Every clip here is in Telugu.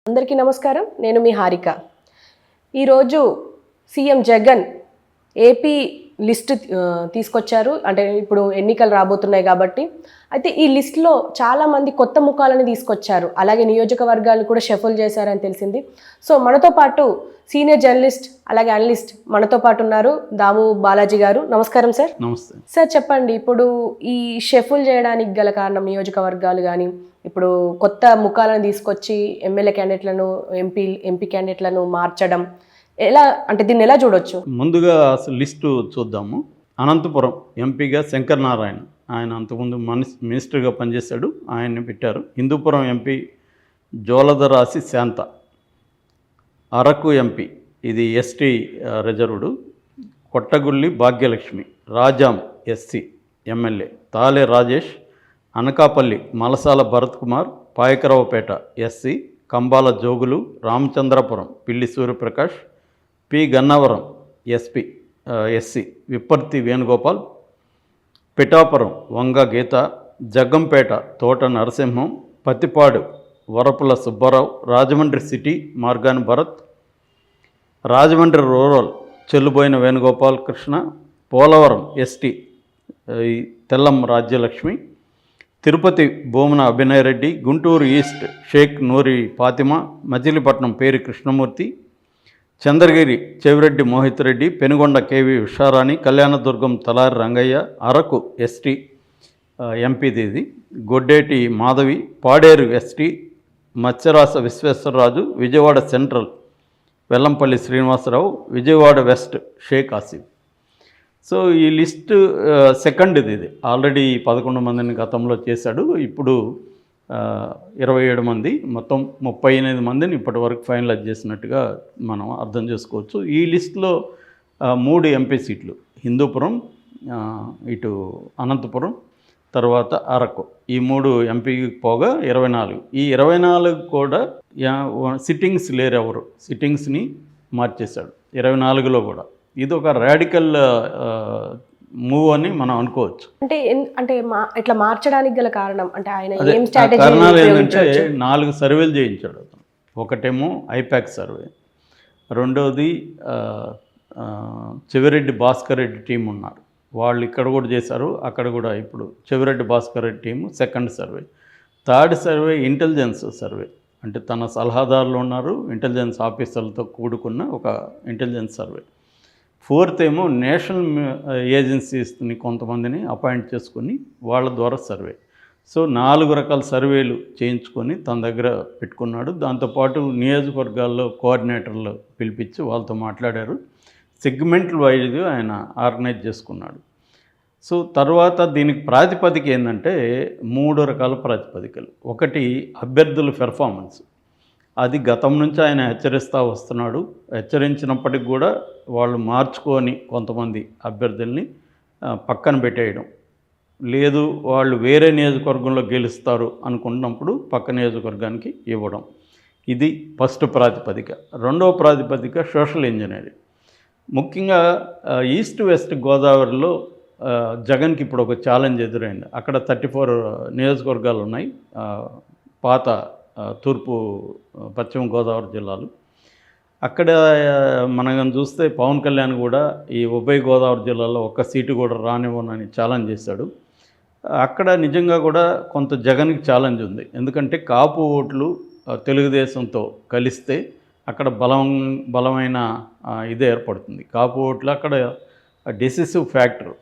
అందరికీ నమస్కారం. నేను మీ హారిక. ఈరోజు సీఎం జగన్ ఏపీ లిస్ట్ తీసుకొచ్చారు. అంటే ఇప్పుడు ఎన్నికలు రాబోతున్నాయి కాబట్టి అయితే ఈ లిస్ట్లో చాలామంది కొత్త ముఖాలని తీసుకొచ్చారు. అలాగే నియోజకవర్గాలు కూడా షఫుల్ చేశారని తెలిసింది. సో మనతో పాటు సీనియర్ జర్నలిస్ట్ అలాగే అనలిస్ట్ మనతో పాటు ఉన్నారు దాము బాలాజీ గారు. నమస్కారం సార్. నమస్తే సార్. చెప్పండి, ఇప్పుడు ఈ షఫుల్ చేయడానికి గల కారణం నియోజకవర్గాలు కానీ ఇప్పుడు కొత్త ముఖాలను తీసుకొచ్చి ఎమ్మెల్యే క్యాండిడేట్లను ఎంపీ క్యాండిడేట్లను మార్చడం ఎలా, అంటే దీన్ని ఎలా చూడొచ్చు? ముందుగా అసలు లిస్టు చూద్దాము. అనంతపురం ఎంపీగా శంకర్ నారాయణ, ఆయన అంతకుముందు మినిస్టర్గా పనిచేశాడు, ఆయన్ని పెట్టారు. హిందూపురం ఎంపీ జోలదరాసి శాంత. అరకు ఎంపీ, ఇది ST reserved, Kottagulli Bhagyalakshmi. Rajam SC MLA Tale Rajesh. Anakapalli Malasala Bharat Kumar. Payakaraopeta SC Kambala Jogulu. Ramachandrapuram Pilli Suryaprakash. P Gannavaram SC Vipparthi Venugopal. Pithapuram Vanga Geetha. Jaggampeta Thota Narasimham. Prathipadu Varupula Subbarao. Rajahmundry city Margani Bharat. Rajahmundry rural Chelluboina Venugopal Krishna. Polavaram ST Tellam Rajyalakshmi. Tirupati Bhumana Abhinay Reddy. Guntur east Shaik Noori Fatima. Machilipatnam Peri Krishnamurthy. Chandragiri Chevireddy Mohith Reddy. Penukonda K V Usharani. Kalyanadurgam Talari Rangaiah. Araku ST ఎంపీది ఇది Goddeti Madhavi. Paderu ST Matsyarasa Visweswararaju. Vijayawada central Vellampalli Srinivasarao. Vijayawada west Sheikh Asif. So ఈ లిస్ట్ సెకండ్ది, ఇది ఆల్రెడీ 11 మందిని గతంలో చేశాడు. ఇప్పుడు 27 మంది, మొత్తం 38 మందిని ఇప్పటి వరకు ఫైనలైజ్ చేసినట్టుగా మనం అర్థం చేసుకోవచ్చు. ఈ లిస్టులో 3 ఎంపీ సీట్లు, హిందూపురం, ఇటు అనంతపురం, తర్వాత అరకు, ఈ 3 ఎంపీకి పోగా 24. ఈ 24 కూడా సిట్టింగ్స్ లేరు, ఎవరు సిట్టింగ్స్ని మార్చేశాడు 24లో కూడా. ఇది ఒక రాడికల్ మూవ్ అని మనం అనుకోవచ్చు. అంటే ఇట్లా మార్చడానికి గల కారణం అంటే ఆయన ఏం కారణాలు ఏంటంటే 4 సర్వేలు చేయించాడు అతను. ఒకటేమో ఐపాక్ సర్వే, రెండవది చెవిరెడ్డి భాస్కర్ రెడ్డి టీం ఉన్నారు, వాళ్ళు ఇక్కడ కూడా చేశారు, అక్కడ కూడా. ఇప్పుడు Chevireddy Bhaskar Reddy team second survey. Third survey intelligence survey, అంటే తన సలహాదారులు ఉన్నారు, ఇంటెలిజెన్స్ ఆఫీసర్లతో కూడుకున్న ఒక ఇంటెలిజెన్స్ సర్వే. ఫోర్త్ ఏమో నేషనల్ ఏజెన్సీస్ని కొంతమందిని అపాయింట్ చేసుకొని వాళ్ళ ద్వారా సర్వే. సో 4 రకాల సర్వేలు చేయించుకొని తన దగ్గర పెట్టుకున్నాడు. దాంతోపాటు నియోజకవర్గాల్లో కోఆర్డినేటర్లు పిలిపించి వాళ్ళతో మాట్లాడారు. సెగ్మెంట్ల వైజ్గా ఆయన ఆర్గనైజ్ చేసుకున్నాడు. సో తర్వాత దీనికి ప్రాతిపదిక ఏంటంటే 3 రకాల ప్రాతిపదికలు. ఒకటి అభ్యర్థుల పెర్ఫార్మెన్స్, అది గతం నుంచి ఆయన హెచ్చరిస్తూ వస్తున్నాడు. హెచ్చరించినప్పటికి కూడా వాళ్ళు మార్చుకొని కొంతమంది అభ్యర్థుల్ని పక్కన పెట్టేయడం, లేదు వాళ్ళు వేరే నియోజకవర్గంలో గెలుస్తారు అనుకున్నప్పుడు పక్క నియోజకవర్గానికి ఇవ్వడం, ఇది ఫస్ట్ ప్రాతిపదిక. రెండవ ప్రాతిపదిక సోషల్ ఇంజనీరింగ్. ముఖ్యంగా ఈస్ట్ వెస్ట్ గోదావరిలో జగన్కి ఇప్పుడు ఒక ఛాలెంజ్ ఎదురైంది. అక్కడ 34 నియోజకవర్గాలు ఉన్నాయి, పాత తూర్పు పశ్చిమ గోదావరి జిల్లాలు. అక్కడ మనం చూస్తే పవన్ కళ్యాణ్ కూడా ఈ ఉభయ గోదావరి జిల్లాలో ఒక్క సీటు కూడా రానివ్వనని ఛాలెంజ్ చేశాడు. అక్కడ నిజంగా కూడా కొంత జగన్కి ఛాలెంజ్ ఉంది. ఎందుకంటే కాపు ఓట్లు తెలుగుదేశంతో కలిస్తే అక్కడ బలమైన ఇదే ఏర్పడుతుంది. కాపు ఓట్లు అక్కడ డెసిసివ్ ఫ్యాక్టర్.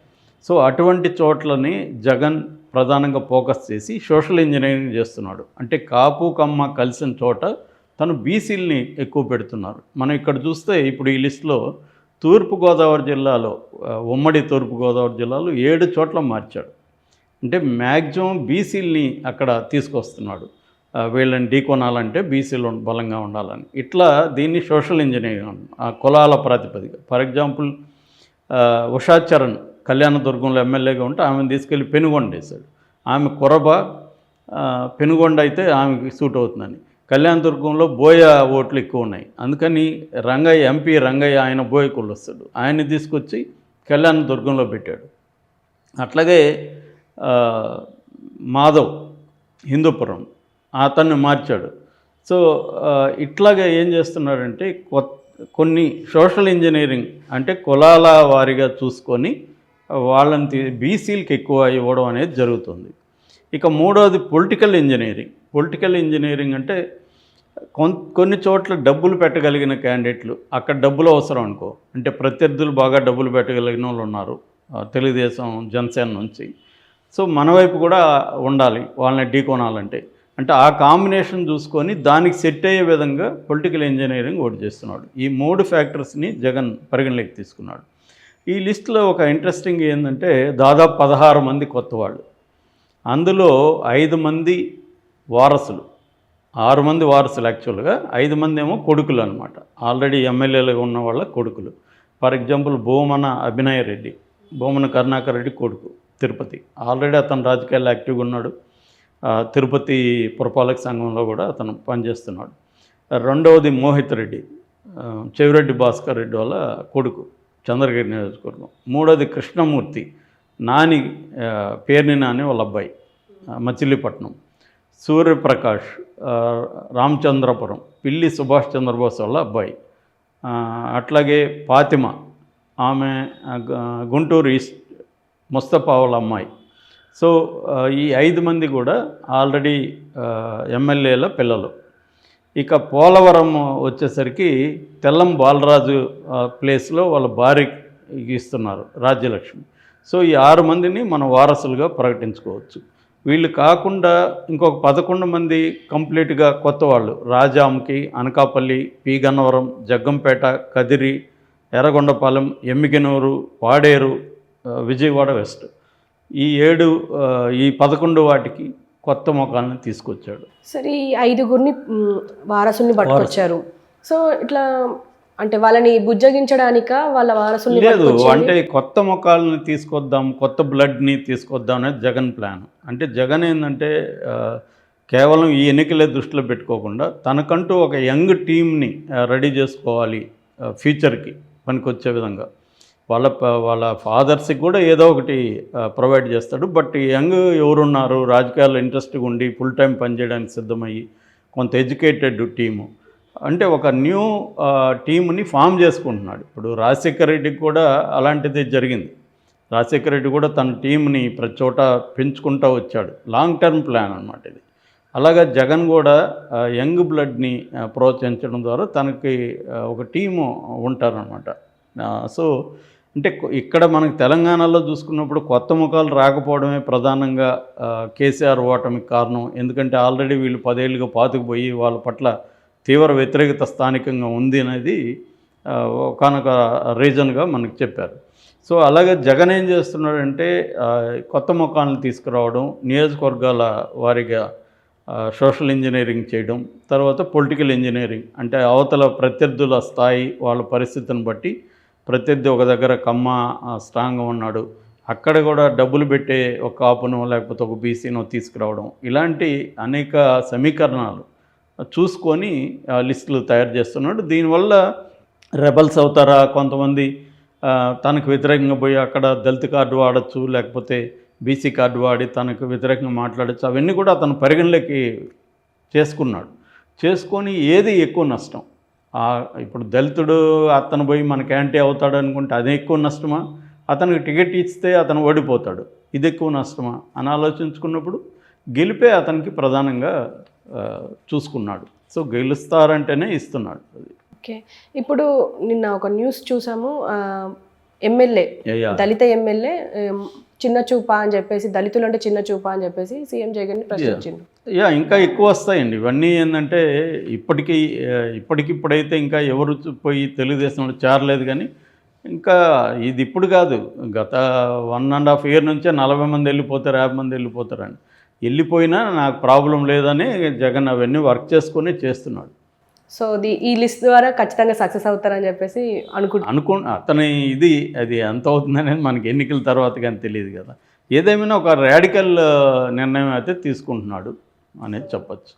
సో అటువంటి చోట్లని జగన్ ప్రధానంగా ఫోకస్ చేసి సోషల్ ఇంజనీరింగ్ చేస్తున్నాడు. అంటే కాపు కమ్మ కలిసిన చోట తను బీసీలని ఎక్కువ పెడుతున్నారు. మనం ఇక్కడ చూస్తే ఇప్పుడు ఈ లిస్టులో తూర్పుగోదావరి జిల్లాలో, ఉమ్మడి తూర్పుగోదావరి జిల్లాలో 7 చోట్ల మార్చాడు. అంటే మ్యాక్సిమం బీసీలని అక్కడ తీసుకొస్తున్నాడు. వీళ్ళని ఢీకొనాలంటే బీసీలు బలంగా ఉండాలని. ఇట్లా దీన్ని సోషల్ ఇంజనీరింగ్, కులాల ప్రాతిపదిక. ఫర్ ఎగ్జాంపుల్ ఉషా చరణ్ కళ్యాణదుర్గంలో ఎమ్మెల్యేగా ఉంటే ఆమెను తీసుకెళ్ళి పెనుగొండ వేశాడు. ఆమె కొరబ, పెనుగొండ అయితే ఆమెకి సూట్ అవుతుందని. కళ్యాణదుర్గంలో బోయ ఓట్లు ఎక్కువ ఉన్నాయి, అందుకని రంగయ్య, ఎంపీ రంగయ్య, ఆయన బోయ కుళ్ళు వస్తాడు, ఆయన్ని తీసుకొచ్చి కళ్యాణదుర్గంలో పెట్టాడు. అట్లాగే మాధవ్ హిందూపురం, అతన్ని మార్చాడు. సో ఇట్లాగా ఏం చేస్తున్నారంటే కొన్ని సోషల్ ఇంజనీరింగ్ అంటే కులాల వారీగా చూసుకొని వాళ్ళని బీసీలకు ఎక్కువ ఇవ్వడం అనేది జరుగుతుంది. ఇక మూడవది పొలిటికల్ ఇంజనీరింగ్. పొలిటికల్ ఇంజనీరింగ్ అంటే కొన్ని చోట్ల డబ్బులు పెట్టగలిగిన క్యాండిడేట్లు, అక్కడ డబ్బులు అవసరం అనుకో, అంటే ప్రత్యర్థులు బాగా డబ్బులు పెట్టగలిగిన వాళ్ళు ఉన్నారు తెలుగుదేశం జనసేన నుంచి. సో మన వైపు కూడా ఉండాలి వాళ్ళని ఢీకొనాలంటే, అంటే ఆ కాంబినేషన్ చూసుకొని దానికి సెట్ అయ్యే విధంగా పొలిటికల్ ఇంజనీరింగ్ ఓటు చేస్తున్నాడు. ఈ 3 ఫ్యాక్టర్స్ని జగన్ పరిగణలోకి తీసుకున్నాడు. ఈ లిస్టులో ఒక ఇంట్రెస్టింగ్ ఏంటంటే దాదాపు 16 మంది కొత్త వాళ్ళు, అందులో 5 మంది వారసులు, 6 మంది వారసులు యాక్చువల్గా, 5 మంది ఏమో కొడుకులు అనమాట, ఆల్రెడీ ఎమ్మెల్యేలుగా ఉన్న వాళ్ళ కొడుకులు. ఫర్ ఎగ్జాంపుల్ భూమన అభినయ్ రెడ్డి, భూమన కరుణాకర్ రెడ్డి కొడుకు తిరుపతి, ఆల్రెడీ అతను రాజకీయాల్లో యాక్టివ్గా ఉన్నాడు. తిరుపతి పురపాలక సంఘంలో కూడా అతను పనిచేస్తున్నాడు. రెండవది మోహిత్ రెడ్డి, చెవిరెడ్డి భాస్కర్ రెడ్డి వాళ్ళ కొడుకు, చంద్రగిరి నియోజకవర్గం. మూడోది కృష్ణమూర్తి, నాని పేర్ని నాని వాళ్ళ అబ్బాయి, మచిలీపట్నం. సూర్యప్రకాష్ రామచంద్రపురం, పిల్లి సుభాష్ చంద్రబోస్ వాళ్ళ అబ్బాయి. అట్లాగే ఫాతిమా, ఆమె గుంటూరు ఈస్ట్ ముస్తఫా వాళ్ళ అమ్మాయి. సో ఈ 5 మంది కూడా ఆల్రెడీ ఎమ్మెల్యేల పిల్లలు. ఇక పోలవరం వచ్చేసరికి తెల్లం బాలరాజు ప్లేస్లో వాళ్ళ భార్యకి ఇస్తున్నారు రాజ్యలక్ష్మి. సో ఈ 6 మందిని మనం వారసులుగా ప్రకటించుకోవచ్చు. వీళ్ళు కాకుండా ఇంకొక 11 మంది కంప్లీట్గా కొత్త వాళ్ళు, రాజాంకి, అనకాపల్లి, పి గన్నవరం, జగ్గంపేట, కదిరి, ఎర్రగొండపాలెం, ఎమ్మిగనూరు, పాడేరు, విజయవాడ వెస్ట్. ఈ 11 వాటికి కొత్త మొఖాలను తీసుకొచ్చాడు. సరే, ఈ 5గురిని వారసుల్ని పట్టుకొచ్చారు. సో ఇట్లా అంటే వాళ్ళని బుజ్జగించడానిక వాళ్ళ వారసుల్ని లేదు, అంటే కొత్త మొఖాలను తీసుకొద్దాం, కొత్త బ్లడ్ని తీసుకొద్దాం అనేది జగన్ ప్లాన్. అంటే జగన్ ఏంటంటే కేవలం ఈ ఎన్నికలే దృష్టిలో పెట్టుకోకుండా తనకంటూ ఒక యంగ్ టీమ్ని రెడీ చేసుకోవాలి ఫ్యూచర్కి పనికొచ్చే విధంగా. వాళ్ళ ఫాదర్స్కి కూడా ఏదో ఒకటి ప్రొవైడ్ చేస్తాడు. బట్ యంగ్ ఎవరున్నారు రాజకీయాల్లో ఇంట్రెస్ట్గా ఉండి ఫుల్ టైం పనిచేయడానికి సిద్ధమయ్యి కొంత ఎడ్యుకేటెడ్ టీము, అంటే ఒక న్యూ టీముని ఫామ్ చేసుకుంటున్నాడు. ఇప్పుడు రాజశేఖర రెడ్డికి కూడా అలాంటిది జరిగింది. రాజశేఖర రెడ్డి కూడా తన టీంని ప్రతి చోట పెంచుకుంటూ వచ్చాడు. లాంగ్ టర్మ్ ప్లాన్ అనమాట ఇది. అలాగా జగన్ కూడా యంగ్ బ్లడ్ని ప్రోత్సహించడం ద్వారా తనకి ఒక టీము ఉంటారనమాట. సో అంటే ఇక్కడ మనకి తెలంగాణలో చూసుకున్నప్పుడు కొత్త ముఖాలు రాకపోవడమే ప్రధానంగా కేసీఆర్ ఓటమికి కారణం. ఎందుకంటే ఆల్రెడీ వీళ్ళు 10 ఏళ్ళుగా పాతుకుపోయి వాళ్ళ పట్ల తీవ్ర వ్యతిరేకత స్థానికంగా ఉంది అనేది ఒకానొక రీజన్గా మనకు చెప్పారు. సో అలాగే జగన్ ఏం చేస్తున్నాడంటే కొత్త ముఖాలను తీసుకురావడం, నియోజకవర్గాల వారీగా సోషల్ ఇంజనీరింగ్ చేయడం, తర్వాత పొలిటికల్ ఇంజనీరింగ్ అంటే అవతల ప్రత్యర్థుల స్థాయి వాళ్ళ పరిస్థితిని బట్టి ప్రత్యర్థి ఒక దగ్గర కమ్మ స్ట్రాంగ్గా ఉన్నాడు, అక్కడ కూడా డబ్బులు పెట్టే ఒక కాపునో లేకపోతే ఒక బీసీనో తీసుకురావడం, ఇలాంటి అనేక సమీకరణాలు చూసుకొని లిస్టులు తయారు చేస్తున్నాడు. దీనివల్ల రెబల్స్ అవుతారా, కొంతమంది తనకు వ్యతిరేకంగా పోయి అక్కడ దళిత కార్డు వాడచ్చు, లేకపోతే బీసీ కార్డు వాడి తనకు వ్యతిరేకంగా మాట్లాడచ్చు, అవన్నీ కూడా అతను పరిగణలోకి చేసుకొని ఏది ఎక్కువ నష్టం, ఇప్పుడు దళితుడు అతను పోయి మనకి యాంటీ అవుతాడు అనుకుంటే అదే ఎక్కువ నష్టమా, అతనికి టికెట్ ఇస్తే అతను ఓడిపోతాడు ఇది ఎక్కువ నష్టమా అని ఆలోచించుకున్నప్పుడు గెలిపే అతనికి ప్రధానంగా చూసుకున్నాడు. సో గెలుస్తారంటేనే ఇస్తున్నాడు. ఓకే, ఇప్పుడు నిన్న ఒక న్యూస్ చూసాము, ఎమ్మెల్యే దళిత ఎమ్మెల్యే చిన్న చూపా అని చెప్పేసి, దళితులు అంటే చిన్న చూపా అని చెప్పేసి సీఎం జగన్ని ప్రశ్నించిండు. ఇంకా ఎక్కువ వస్తాయండి ఇవన్నీ. ఏంటంటే ఇప్పటికిప్పుడైతే ఇంకా ఎవరు పోయి తెలుగుదేశంలో చేరలేదు, కానీ ఇంకా ఇది ఇప్పుడు కాదు, గత 1.5 year నుంచే 40 మంది వెళ్ళిపోతారు, 50 మంది వెళ్ళిపోతారని. వెళ్ళిపోయినా నాకు ప్రాబ్లం లేదని జగన్ అవన్నీ వర్క్ చేసుకొని చేస్తున్నాడు. సో ఈ లిస్ట్ ద్వారా ఖచ్చితంగా సక్సెస్ అవుతారని చెప్పేసి అతని అది ఎంత అవుతుందనేది మనకి ఎన్నికల తర్వాత కానీ తెలియదు కదా. ఏదేమైనా ఒక రాడికల్ నిర్ణయం అయితే తీసుకుంటున్నాడు అనేది చెప్పచ్చు.